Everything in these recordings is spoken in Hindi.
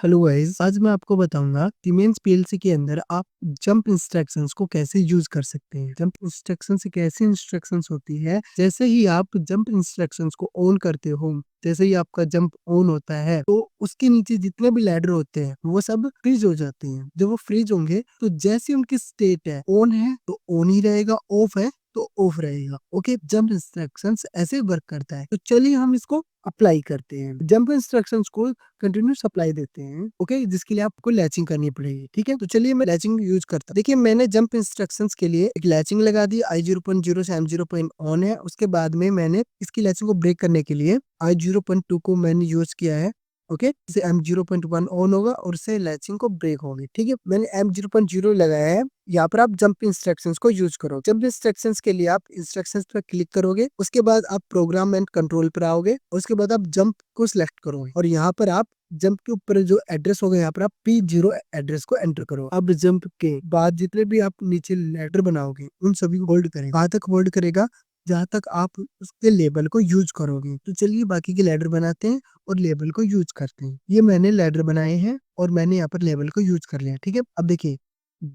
हेलो गाइस, आज मैं आपको बताऊंगा सीमेंस पीएलसी के अंदर आप जंप इंस्ट्रक्शंस को कैसे यूज कर सकते हैं। जंप इंस्ट्रक्शंस एक ऐसी इंस्ट्रक्शंस होती है, जैसे ही आप जंप इंस्ट्रक्शंस को ऑन करते हो, जैसे ही आपका जंप ऑन होता है तो उसके नीचे जितने भी लैडर होते हैं वो सब फ्रीज हो जाते हैं। जब वो फ्रीज होंगे तो जैसे उनकी स्टेट है तो ऑन ही रहेगा, ऑफ है तो ऑफ रहेगा। ओके, जंप इंस्ट्रक्शंस ऐसे वर्क करता है। तो चलिए हम इसको अप्लाई करते हैं। जंप इंस्ट्रक्शंस को कंटिन्यू सप्लाई देते हैं। ओके, जिसके लिए आपको लैचिंग करनी पड़ेगी। ठीक है, तो चलिए मैं लैचिंग यूज करता हूं। देखिए, मैंने जंप इंस्ट्रक्शंस के लिए एक लैचिंग लगा दी। I0.0 से M0 ऑन है। उसके बाद में मैंने इसकी लैचिंग को ब्रेक करने के लिए I0.2 को मैंने यूज किया है। ओके, जैसे M0.1 ऑन होगा और उससे लैचिंग को ब्रेक होगी। ठीक है, मैंने M0.0 लगाया है। यहाँ पर आप जंप इंस्ट्रक्शंस को यूज करो। जंप इंस्ट्रक्शंस के लिए आप इंस्ट्रक्शंस पर क्लिक करोगे, उसके बाद आप प्रोग्राम एंड कंट्रोल पर आओगे, उसके बाद आप जंप को सिलेक्ट करोगे और यहाँ पर आप जंप के ऊपर जो एड्रेस होगा यहाँ पर आप P0 एड्रेस को एंटर करो। अब जंप के बाद जितने भी आप नीचे लेटर बनाओगे उन सभी को होल्ड करेगा। कहाँ तक होल्ड करेगा? जहाँ तक आप उसके लेबल को यूज करोगे। तो चलिए बाकी के लेटर बनाते हैं और लेबल को यूज करते हैं। ये मैंने लेटर बनाए हैं और मैंने यहाँ पर लेबल को यूज कर लिया। ठीक है, अब देखिए,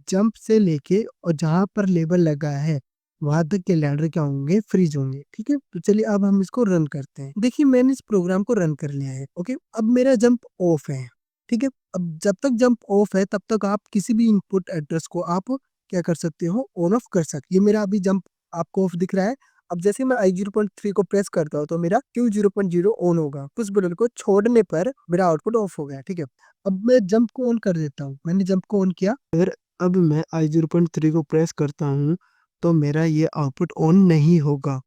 जंप से लेके और जहां पर लेबल लगा है वहां तक के लैडर क्या होंगे? फ्रीज होंगे। ठीक है, तो चलिए अब हम इसको रन करते हैं। देखिए, मैंने इस प्रोग्राम को रन कर लिया है। ओके, अब मेरा जंप ऑफ है। ठीक है, अब जब तक जंप ऑफ है तब तक आप किसी भी इनपुट एड्रेस को आप क्या कर सकते हो? ऑन ऑफ कर सकते। ये मेरा अभी जंप आपको ऑफ दिख रहा है। अब जैसे मैं I0.3 को प्रेस करता हूँ तो मेरा Q0.0 ऑन होगा। उस बटन को छोड़ने पर मेरा आउटपुट ऑफ हो गया। ठीक है, अब मैं जंप को ऑन कर देता हूँ। मैंने जंप को ऑन किया। अगर अब मैं I0.3 को प्रेस करता हूँ तो मेरा ये आउटपुट ऑन नहीं होगा।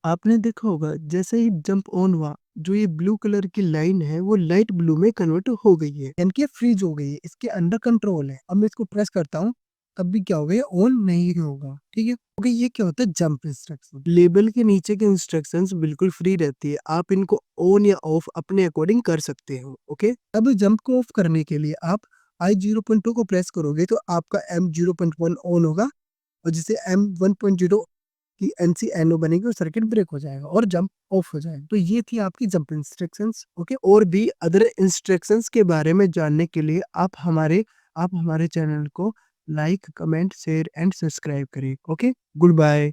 आपने देखा होगा जैसे ही जंप ऑन हुआ, जो ये ब्लू कलर की लाइन है वो लाइट ब्लू में कन्वर्ट हो गई है, यानी कि फ्रीज हो गई है। इसके अंडर कंट्रोल है। अब मैं इसको प्रेस करता हूँ तब भी क्या होगा? ये ऑन नहीं होगा। ठीक है, ओके, ये क्या होता है? Jump instruction. लेबल के नीचे के इंस्ट्रक्शंस बिल्कुल फ्री रहती है, आप इनको ऑन या ऑफ अपने अकॉर्डिंग कर सकते हो। ओके, अब जंप को ऑफ करने के लिए आप I0.2 को प्रेस करोगे तो आपका M0.1 ऑन होगा और जिसे M1.0 की NC NO बनेगी और सर्किट ब्रेक हो जाएगा और जंप ऑफ हो जाएगा। तो ये थी आपकी जंप इंस्ट्रक्शंस। ओके, और भी अदर इंस्ट्रक्शंस के बारे में जानने के लिए आप हमारे चैनल को like, comment, share and subscribe करें। Okay, good bye.